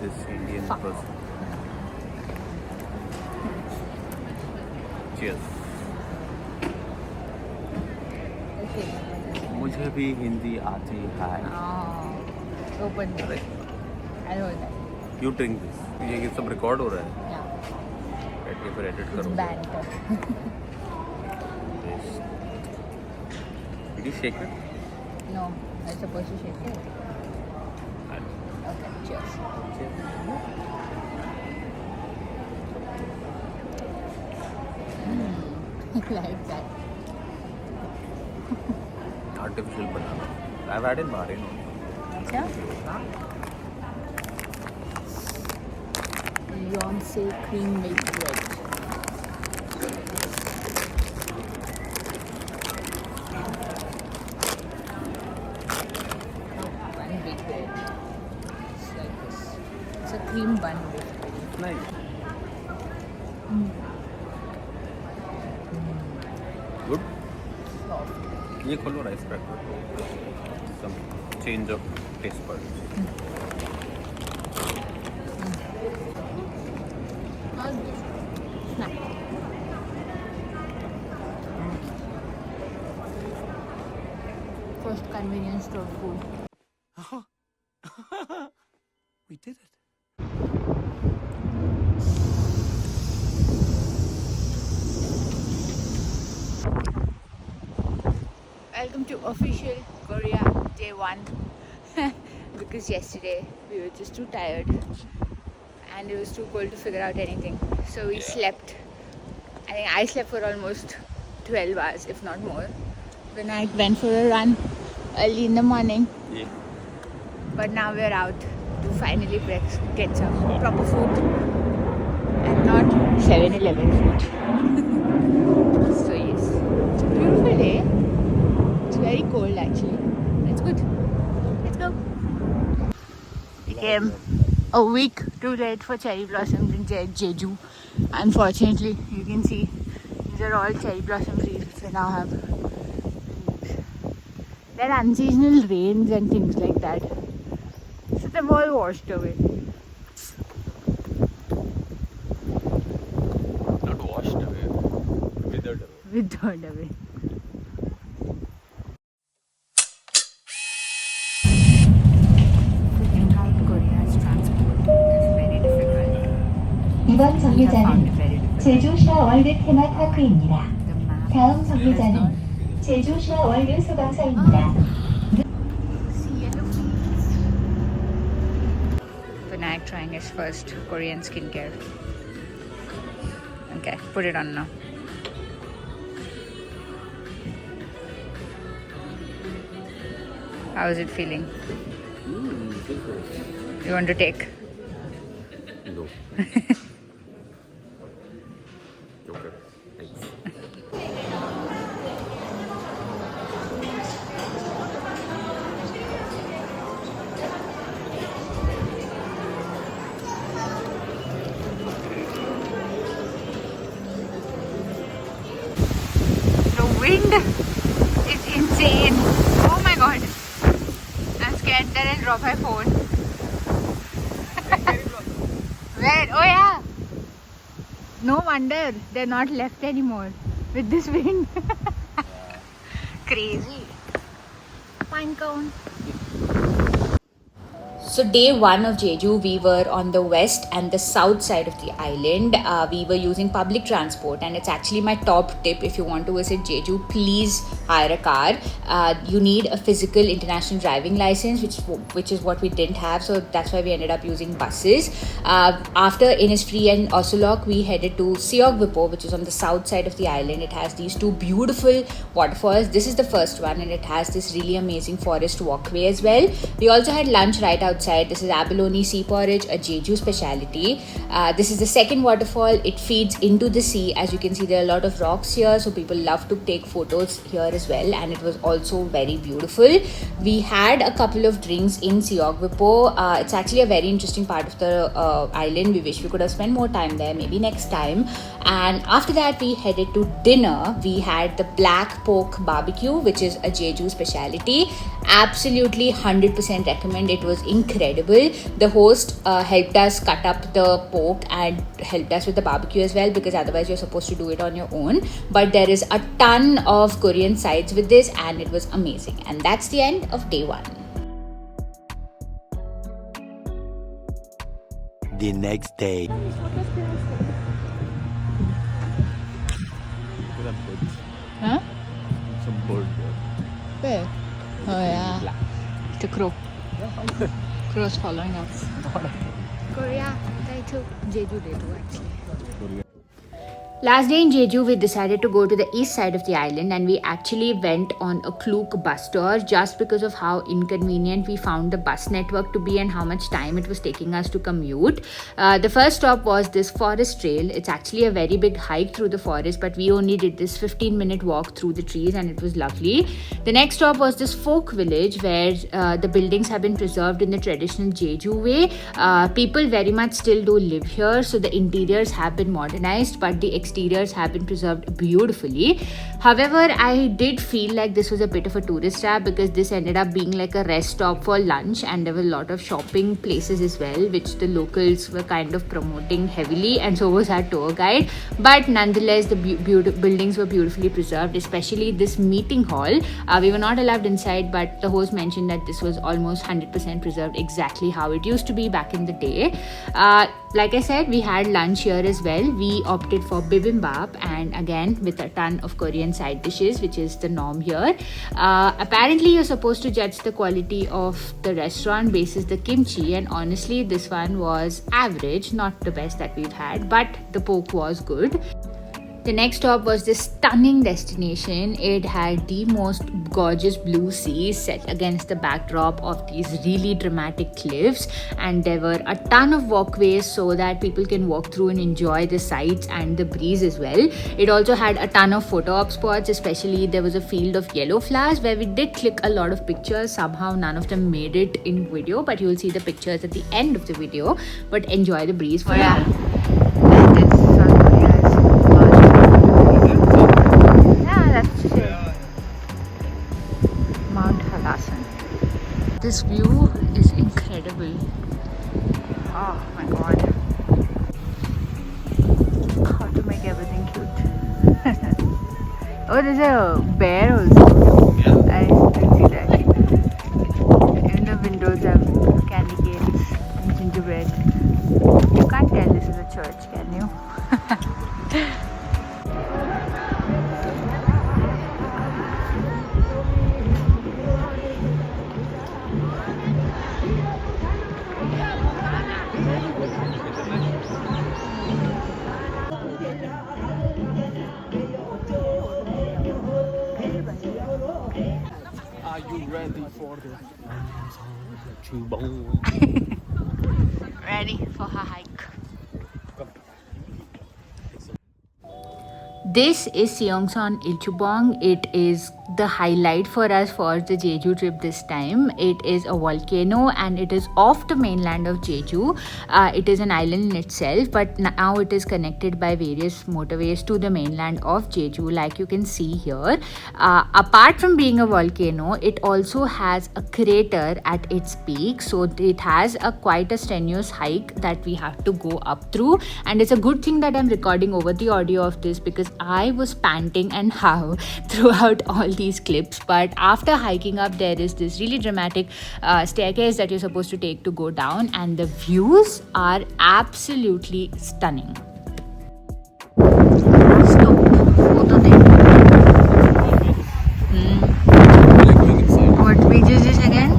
this Indian person. Cheers. मुझे भी हिंदी आती है. Open it. I'll hold that. You drink this. ये सब रिकॉर्ड हो रहा है. Yeah. बैठ के फिर एडिट It's करो. banter. Did you shake it? No, I'm supposed to shake it. Okay, cheers. Like that. Artificial banana. I've had in Bahrain also. Yeah? Beyonce cream milk bread. One big bread. It's like this. It's a cream bun basically. Nice. Good. Soft. ये खोलो rice cracker. Some change of taste buds. Snack. First convenience store food. We did it. Welcome to official Korea day 1 because yesterday we were just too tired and it was too cold to figure out anything, so we slept. I think I slept for almost 12 hours if not more. Then I went for a run early in the morning, Yeah. but now we're out to finally get some proper food and not 7-Eleven food. So yes, it's a beautiful day. It's very cold actually. It's good. Let's go. We came a week too late for cherry blossoms in Jeju. Unfortunately, you can see these are all cherry blossom trees which we now have. There are unseasonal rains and things like that. So they've all washed away. Not washed away. Withered away. Withered away. Figuring out Korea's transport is very difficult. 이번 We have found it 정류장은 very difficult. 제주시아 월드 테마파크입니다. The map 다음 has 정류장은 not. 제주시아 월드 소방서입니다. See yellow fields. Vinayak trying his first Korean skincare. Okay, put it on now. How is it feeling? You want to take? No. Okay. Thanks. The wind is insane. Oh my god. I'm scared that I'll drop my phone. Where? Oh yeah. No wonder they're not left anymore with this wind. Crazy. Pine cone. So day 1 of Jeju, we were on the west and the south side of the island. We were using public transport, and it's actually my top tip. If you want to visit Jeju, please hire a car. You need a physical international driving license, which is what we didn't have, so that's why we ended up using buses. After Innisfree and Osulok, we headed to Seogwipo, which is on the south side of the island. It has these two beautiful waterfalls. This is the first one, and it has this really amazing forest walkway as well. We also had lunch right outside. This is abalone sea porridge, a Jeju speciality. This is the second waterfall. It feeds into the sea. As you can see, there are a lot of rocks here, so people love to take photos here as well, and it was also very beautiful. We had a couple of drinks in Seogwipo. It's actually a very interesting part of the island. We wish we could have spent more time there, maybe next time. And after that, we headed to dinner. We had the black pork barbecue, which is a Jeju speciality, Absolutely 100% recommend. It was incredible. The host helped us cut up the pork and helped us with the barbecue as well, because otherwise you're supposed to do it on your own. But there is a ton of Korean sides with this, and it was amazing. And that's the end of day 1. The next day. Huh? Some bird. Where? Oh yeah. It's a crow. Crow's following us. Korea. Day 2. Jeju day 2 actually. Last day in Jeju, we decided to go to the east side of the island, and we actually went on a Klook bus tour just because of how inconvenient we found the bus network to be and how much time it was taking us to commute. The first stop was this forest trail. It's actually a very big hike through the forest, but we only did this 15-minute walk through the trees, and it was lovely. The next stop was this folk village where the buildings have been preserved in the traditional Jeju way. People very much still do live here, so the interiors have been modernized, but the exteriors have been preserved beautifully. However, I did feel like this was a bit of a tourist trap, because this ended up being like a rest stop for lunch, and there were a lot of shopping places as well, which the locals were kind of promoting heavily, and so was our tour guide. But nonetheless, the buildings were beautifully preserved, especially this meeting hall. We were not allowed inside, but the host mentioned that this was almost 100% preserved, exactly how it used to be back in the day. Like I said, we had lunch here as well. We opted for bibimbap, and again with a ton of Korean side dishes, which is the norm here. Apparently you're supposed to judge the quality of the restaurant basis the kimchi, and honestly this one was average, not the best that we've had, but the pork was good. The next stop was this stunning destination. It had the most gorgeous blue sea set against the backdrop of these really dramatic cliffs, and there were a ton of walkways so that people can walk through and enjoy the sights and the breeze as well. It also had a ton of photo op spots, especially there was a field of yellow flowers where we did click a lot of pictures. Somehow none of them made it in video, but you will see the pictures at the end of the video. But enjoy the breeze for now. This view is incredible. Oh my god. How to make everything cute. Oh, there's a bear also. Yeah. I didn't see that. Even the windows have candy canes and gingerbread. You can't tell this is a church, can you? Are you ready for the Ready for her hike. This is Seongsan Ilchubong. It is the highlight for us for the Jeju trip this time. It is a volcano, and it is off the mainland of Jeju. It is an island in itself, but now it is connected by various motorways to the mainland of Jeju, like you can see here. Apart from being a volcano, it also has a crater at its peak, so it has quite a strenuous hike that we have to go up through. And it's a good thing that I'm recording over the audio of this, because I was panting and how throughout all these clips. But after hiking up, there is this really dramatic staircase that you're supposed to take to go down, and the views are absolutely stunning. Stop. Photo there. What beach is this again?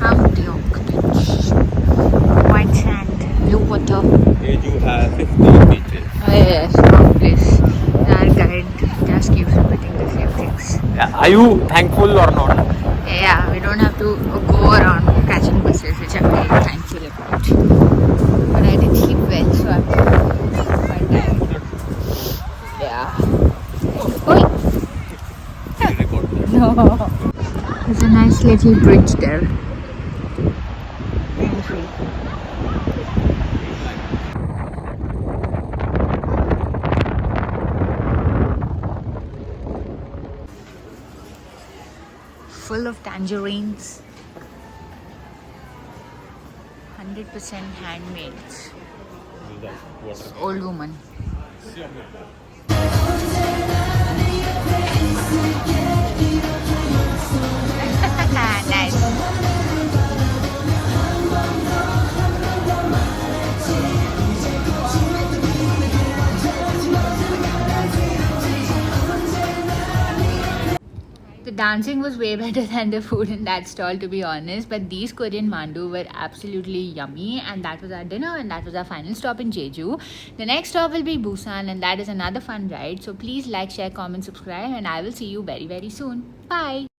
Hamdeok beach. White sand, blue water. Jeju has 15 beaches. Oh yes, wrong place. Our guide just keeps repeating the same things. Yeah. Are you thankful or not? Yeah, we don't have to go around catching buses, which I'm very thankful about. But I didn't sleep well, so I'm quite tired. Yeah. Oi! No. There's a nice little bridge there. Full of tangerines. 100% handmade. Old woman. Nice. The dancing was way better than the food in that stall, to be honest. But these Korean mandu were absolutely yummy. And that was our dinner, and that was our final stop in Jeju. The next stop will be Busan, and that is another fun ride. So please like, share, comment, subscribe, and I will see you very, very soon. Bye.